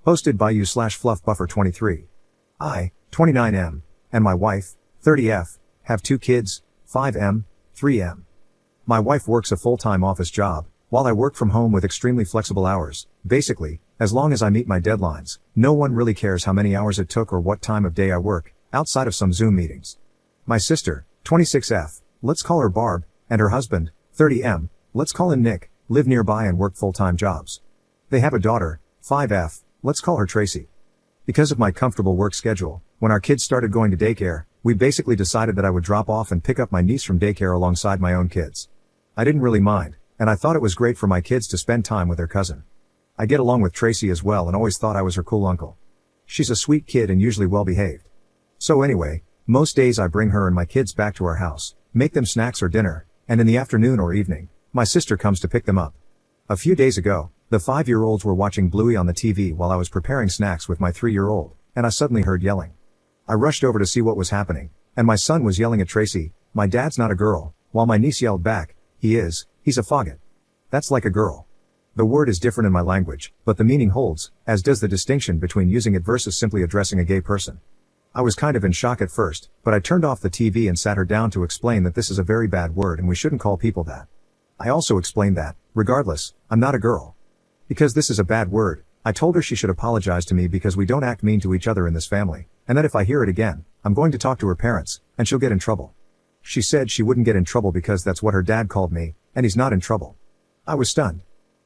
Hosted by you/fluffbuffer23. I, 29M, and my wife, 30F, have 2 kids, 5M, 3M. My wife works a full-time office job, while I work from home with extremely flexible hours. Basically, as long as I meet my deadlines, no one really cares how many hours it took or what time of day I work, outside of some Zoom meetings. My sister, 26F, let's call her Barb, and her husband, 30M, let's call him Nick, live nearby and work full-time jobs. They have a daughter, 5F, let's call her Tracy. Because of my comfortable work schedule, when our kids started going to daycare, we basically decided that I would drop off and pick up my niece from daycare alongside my own kids. I didn't really mind, and I thought it was great for my kids to spend time with their cousin. I get along with Tracy as well and always thought I was her cool uncle. She's a sweet kid and usually well behaved. So anyway, most days I bring her and my kids back to our house, make them snacks or dinner, and in the afternoon or evening, my sister comes to pick them up. A few days ago, the 5-year-olds were watching Bluey on the TV while I was preparing snacks with my 3-year-old, and I suddenly heard yelling. I rushed over to see what was happening, and my son was yelling at Tracy, "My dad's not a girl," while my niece yelled back, He's a faggot. That's like a girl. The word is different in my language, but the meaning holds, as does the distinction between using it versus simply addressing a gay person. I was kind of in shock at first, but I turned off the TV and sat her down to explain that this is a very bad word and we shouldn't call people that. I also explained that, regardless, I'm not a girl. Because this is a bad word, I told her she should apologize to me because we don't act mean to each other in this family, and that if I hear it again, I'm going to talk to her parents, and she'll get in trouble. She said she wouldn't get in trouble because that's what her dad called me, and he's not in trouble. I was stunned.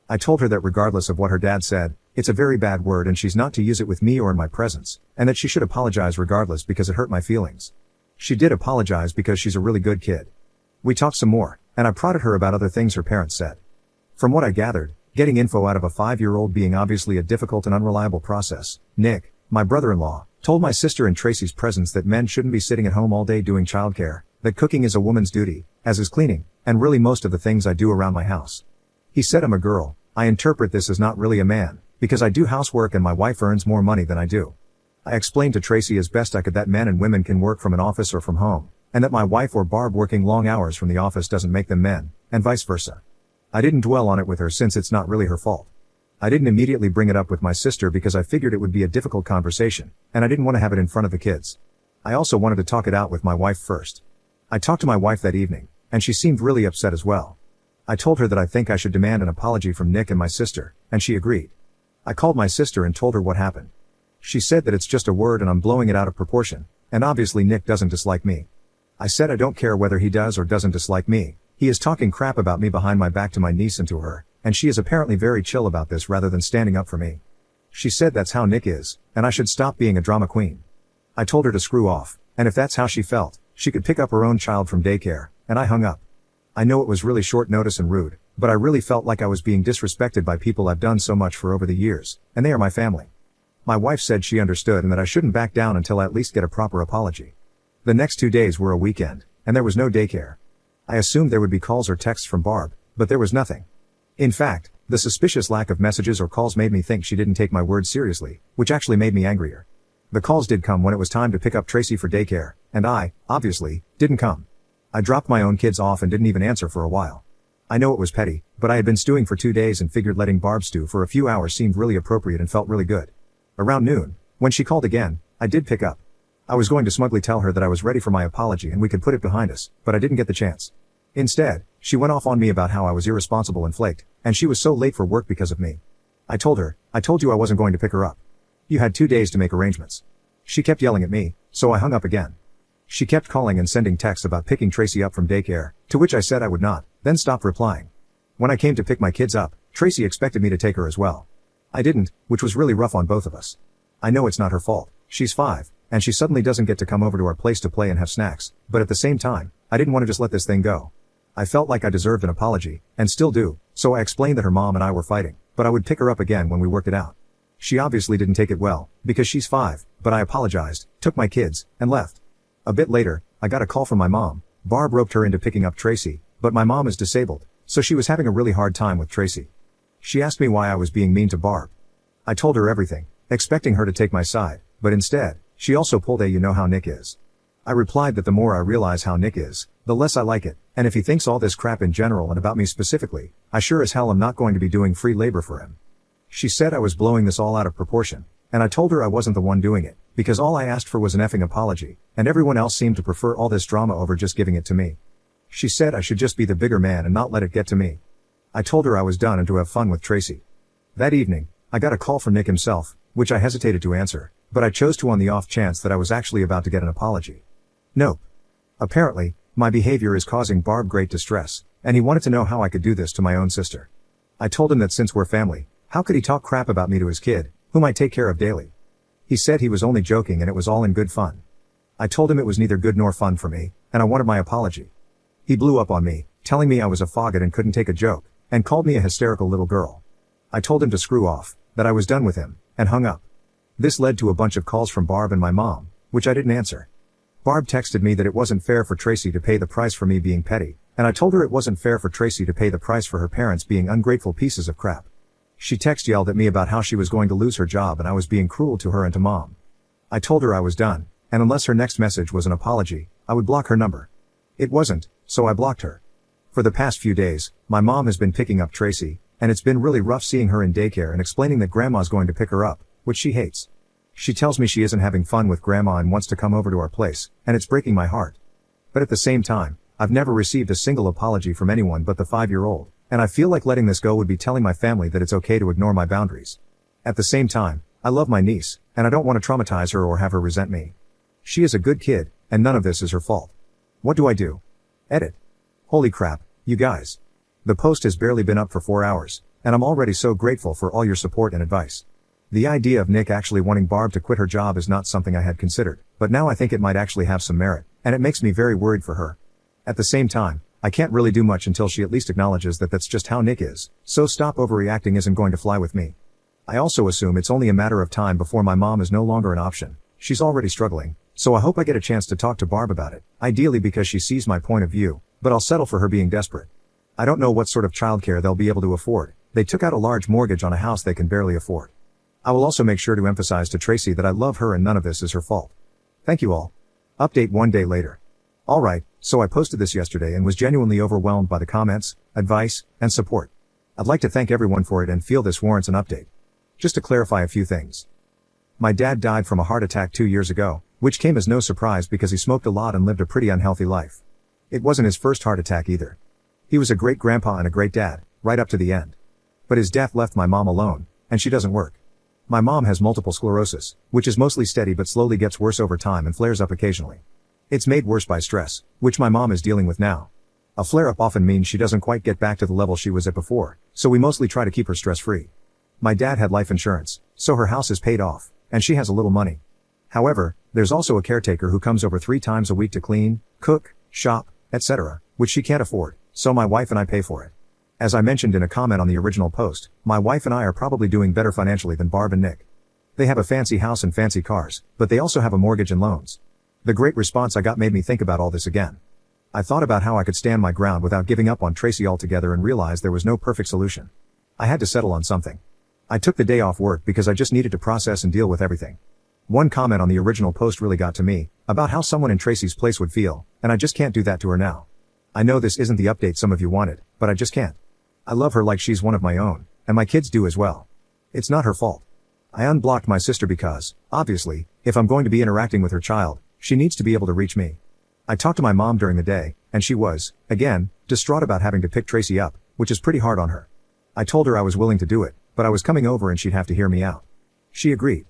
I told her that regardless of what her dad said, it's a very bad word and she's not to use it with me or in my presence, and that she should apologize regardless because it hurt my feelings. She did apologize because she's a really good kid. We talked some more, and I prodded her about other things her parents said. From what I gathered, getting info out of a 5-year-old being obviously a difficult and unreliable process, Nick, my brother-in-law, told my sister in Tracy's presence that men shouldn't be sitting at home all day doing childcare, that cooking is a woman's duty, as is cleaning, and really most of the things I do around my house. He said I'm a girl. I interpret this as not really a man, because I do housework and my wife earns more money than I do. I explained to Tracy as best I could that men and women can work from an office or from home, and that my wife or Barb working long hours from the office doesn't make them men, and vice versa. I didn't dwell on it with her since it's not really her fault. I didn't immediately bring it up with my sister because I figured it would be a difficult conversation, and I didn't want to have it in front of the kids. I also wanted to talk it out with my wife first. I talked to my wife that evening, and she seemed really upset as well. I told her that I think I should demand an apology from Nick and my sister, and she agreed. I called my sister and told her what happened. She said that it's just a word and I'm blowing it out of proportion, and obviously Nick doesn't dislike me. I said I don't care whether he does or doesn't dislike me, he is talking crap about me behind my back to my niece and to her, and she is apparently very chill about this rather than standing up for me. She said that's how Nick is, and I should stop being a drama queen. I told her to screw off, and if that's how she felt, she could pick up her own child from daycare, and I hung up. I know it was really short notice and rude, but I really felt like I was being disrespected by people I've done so much for over the years, and they are my family. My wife said she understood and that I shouldn't back down until I at least get a proper apology. The next 2 days were a weekend, and there was no daycare. I assumed there would be calls or texts from Barb, but there was nothing. In fact, the suspicious lack of messages or calls made me think she didn't take my words seriously, which actually made me angrier. The calls did come when it was time to pick up Tracy for daycare, and I, obviously, didn't come. I dropped my own kids off and didn't even answer for a while. I know it was petty, but I had been stewing for 2 days and figured letting Barb stew for a few hours seemed really appropriate and felt really good. Around noon, when she called again, I did pick up. I was going to smugly tell her that I was ready for my apology and we could put it behind us, but I didn't get the chance. Instead, she went off on me about how I was irresponsible and flaked, and she was so late for work because of me. I told her, I told you I wasn't going to pick her up. You had 2 days to make arrangements. She kept yelling at me, so I hung up again. She kept calling and sending texts about picking Tracy up from daycare, to which I said I would not, then stopped replying. When I came to pick my kids up, Tracy expected me to take her as well. I didn't, which was really rough on both of us. I know it's not her fault, she's 5, and she suddenly doesn't get to come over to our place to play and have snacks, but at the same time, I didn't want to just let this thing go. I felt like I deserved an apology, and still do, so I explained that her mom and I were fighting, but I would pick her up again when we worked it out. She obviously didn't take it well, because she's 5, but I apologized, took my kids, and left. A bit later, I got a call from my mom. Barb roped her into picking up Tracy, but my mom is disabled, so she was having a really hard time with Tracy. She asked me why I was being mean to Barb. I told her everything, expecting her to take my side, but instead, she also pulled a "you know how Nick is." I replied that the more I realize how Nick is, the less I like it, and if he thinks all this crap in general and about me specifically, I sure as hell am not going to be doing free labor for him. She said I was blowing this all out of proportion, and I told her I wasn't the one doing it, because all I asked for was an effing apology, and everyone else seemed to prefer all this drama over just giving it to me. She said I should just be the bigger man and not let it get to me. I told her I was done and to have fun with Tracy. That evening, I got a call from Nick himself, which I hesitated to answer, but I chose to on the off chance that I was actually about to get an apology. Nope. Apparently, my behavior is causing Barb great distress, and he wanted to know how I could do this to my own sister. I told him that since we're family, how could he talk crap about me to his kid, whom I take care of daily? He said he was only joking and it was all in good fun. I told him it was neither good nor fun for me, and I wanted my apology. He blew up on me, telling me I was a faggot and couldn't take a joke, and called me a hysterical little girl. I told him to screw off, that I was done with him, and hung up. This led to a bunch of calls from Barb and my mom, which I didn't answer. Barb texted me that it wasn't fair for Tracy to pay the price for me being petty, and I told her it wasn't fair for Tracy to pay the price for her parents being ungrateful pieces of crap. She yelled at me about how she was going to lose her job and I was being cruel to her and to mom. I told her I was done, and unless her next message was an apology, I would block her number. It wasn't, so I blocked her. For the past few days, my mom has been picking up Tracy, and it's been really rough seeing her in daycare and explaining that grandma's going to pick her up, which she hates. She tells me she isn't having fun with grandma and wants to come over to our place, and it's breaking my heart. But at the same time, I've never received a single apology from anyone but the 5-year-old, and I feel like letting this go would be telling my family that it's okay to ignore my boundaries. At the same time, I love my niece, and I don't want to traumatize her or have her resent me. She is a good kid, and none of this is her fault. What do I do? Edit. Holy crap, you guys. The post has barely been up for 4 hours, and I'm already so grateful for all your support and advice. The idea of Nick actually wanting Barb to quit her job is not something I had considered, but now I think it might actually have some merit, and it makes me very worried for her. At the same time, I can't really do much until she at least acknowledges that that's just how Nick is, so stop overreacting isn't going to fly with me. I also assume it's only a matter of time before my mom is no longer an option. She's already struggling, so I hope I get a chance to talk to Barb about it, ideally because she sees my point of view, but I'll settle for her being desperate. I don't know what sort of childcare they'll be able to afford. They took out a large mortgage on a house they can barely afford. I will also make sure to emphasize to Tracy that I love her and none of this is her fault. Thank you all. Update 1 day later. Alright, so I posted this yesterday and was genuinely overwhelmed by the comments, advice, and support. I'd like to thank everyone for it and feel this warrants an update. Just to clarify a few things. My dad died from a heart attack 2 years ago, which came as no surprise because he smoked a lot and lived a pretty unhealthy life. It wasn't his first heart attack either. He was a great grandpa and a great dad, right up to the end. But his death left my mom alone, and she doesn't work. My mom has multiple sclerosis, which is mostly steady but slowly gets worse over time and flares up occasionally. It's made worse by stress, which my mom is dealing with now. A flare-up often means she doesn't quite get back to the level she was at before, so we mostly try to keep her stress-free. My dad had life insurance, so her house is paid off, and she has a little money. However, there's also a caretaker who comes over 3 times a week to clean, cook, shop, etc., which she can't afford, so my wife and I pay for it. As I mentioned in a comment on the original post, my wife and I are probably doing better financially than Barb and Nick. They have a fancy house and fancy cars, but they also have a mortgage and loans. The great response I got made me think about all this again. I thought about how I could stand my ground without giving up on Tracy altogether and realized there was no perfect solution. I had to settle on something. I took the day off work because I just needed to process and deal with everything. One comment on the original post really got to me, about how someone in Tracy's place would feel, and I just can't do that to her now. I know this isn't the update some of you wanted, but I just can't. I love her like she's one of my own, and my kids do as well. It's not her fault. I unblocked my sister because, obviously, if I'm going to be interacting with her child, she needs to be able to reach me. I talked to my mom during the day, and she was, again, distraught about having to pick Tracy up, which is pretty hard on her. I told her I was willing to do it, but I was coming over and she'd have to hear me out. She agreed.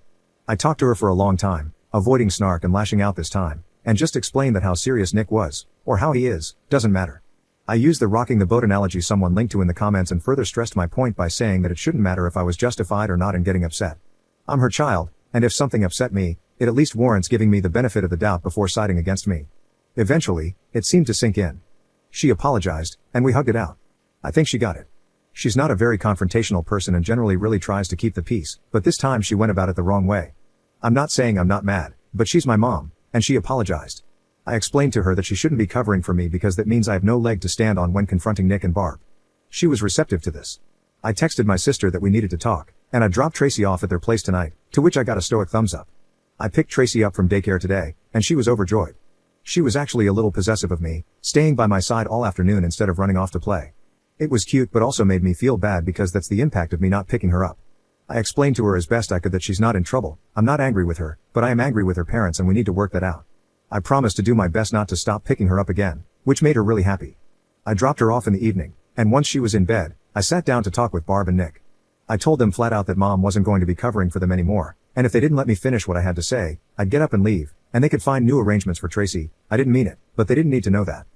I talked to her for a long time, avoiding snark and lashing out this time, and just explained that how serious Nick was, or how he is, doesn't matter. I used the rocking the boat analogy someone linked to in the comments and further stressed my point by saying that it shouldn't matter if I was justified or not in getting upset. I'm her child, and if something upset me, it at least warrants giving me the benefit of the doubt before siding against me. Eventually, it seemed to sink in. She apologized, and we hugged it out. I think she got it. She's not a very confrontational person and generally really tries to keep the peace, but this time she went about it the wrong way. I'm not saying I'm not mad, but she's my mom, and she apologized. I explained to her that she shouldn't be covering for me because that means I have no leg to stand on when confronting Nick and Barb. She was receptive to this. I texted my sister that we needed to talk, and I dropped Tracy off at their place tonight, to which I got a stoic thumbs up. I picked Tracy up from daycare today, and she was overjoyed. She was actually a little possessive of me, staying by my side all afternoon instead of running off to play. It was cute but also made me feel bad because that's the impact of me not picking her up. I explained to her as best I could that she's not in trouble. I'm not angry with her, but I am angry with her parents and we need to work that out. I promised to do my best not to stop picking her up again, which made her really happy. I dropped her off in the evening, and once she was in bed, I sat down to talk with Barb and Nick. I told them flat out that Mom wasn't going to be covering for them anymore, and if they didn't let me finish what I had to say, I'd get up and leave, and they could find new arrangements for Tracy. I didn't mean it, but they didn't need to know that.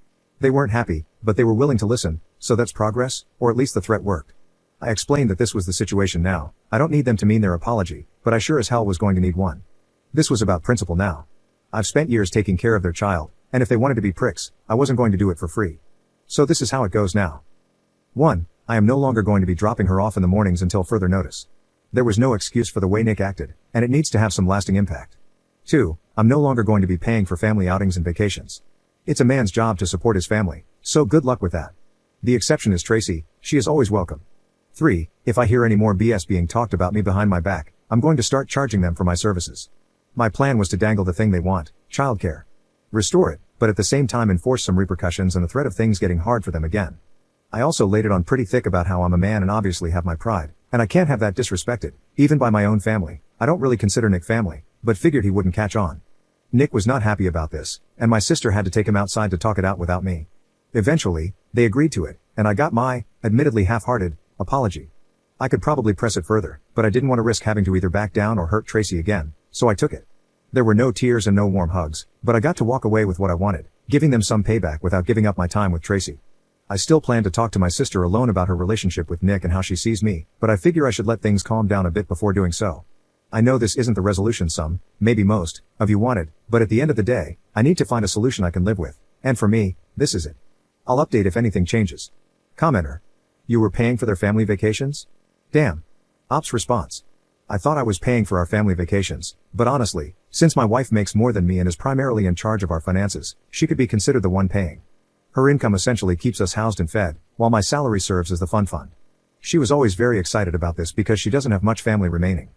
They weren't happy, but they were willing to listen, so that's progress, or at least the threat worked. I explained that this was the situation now. I don't need them to mean their apology, but I sure as hell was going to need one. This was about principle now. I've spent years taking care of their child, and if they wanted to be pricks, I wasn't going to do it for free. So this is how it goes now. 1. I am no longer going to be dropping her off in the mornings until further notice. There was no excuse for the way Nick acted, and it needs to have some lasting impact. 2. I'm no longer going to be paying for family outings and vacations. It's a man's job to support his family, so good luck with that. The exception is Tracy, she is always welcome. 3. If I hear any more BS being talked about me behind my back, I'm going to start charging them for my services. My plan was to dangle the thing they want, childcare. Restore it, but at the same time enforce some repercussions and the threat of things getting hard for them again. I also laid it on pretty thick about how I'm a man and obviously have my pride, and I can't have that disrespected, even by my own family. I don't really consider Nick family, but figured he wouldn't catch on. Nick was not happy about this, and my sister had to take him outside to talk it out without me. Eventually, they agreed to it, and I got my, admittedly half-hearted, apology. I could probably press it further, but I didn't want to risk having to either back down or hurt Tracy again, so I took it. There were no tears and no warm hugs, but I got to walk away with what I wanted, giving them some payback without giving up my time with Tracy. I still plan to talk to my sister alone about her relationship with Nick and how she sees me, but I figure I should let things calm down a bit before doing so. I know this isn't the resolution some, maybe most, of you wanted, but at the end of the day, I need to find a solution I can live with, and for me, this is it. I'll update if anything changes. Commenter. You were paying for their family vacations? Damn. Ops response. I thought I was paying for our family vacations, but honestly, since my wife makes more than me and is primarily in charge of our finances, she could be considered the one paying. Her income essentially keeps us housed and fed, while my salary serves as the fun fund. She was always very excited about this because she doesn't have much family remaining.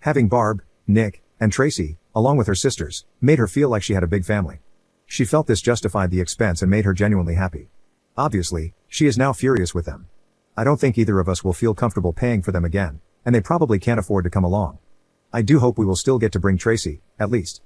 Having Barb, Nick, and Tracy, along with her sisters, made her feel like she had a big family. She felt this justified the expense and made her genuinely happy. Obviously, she is now furious with them. I don't think either of us will feel comfortable paying for them again, and they probably can't afford to come along. I do hope we will still get to bring Tracy, at least.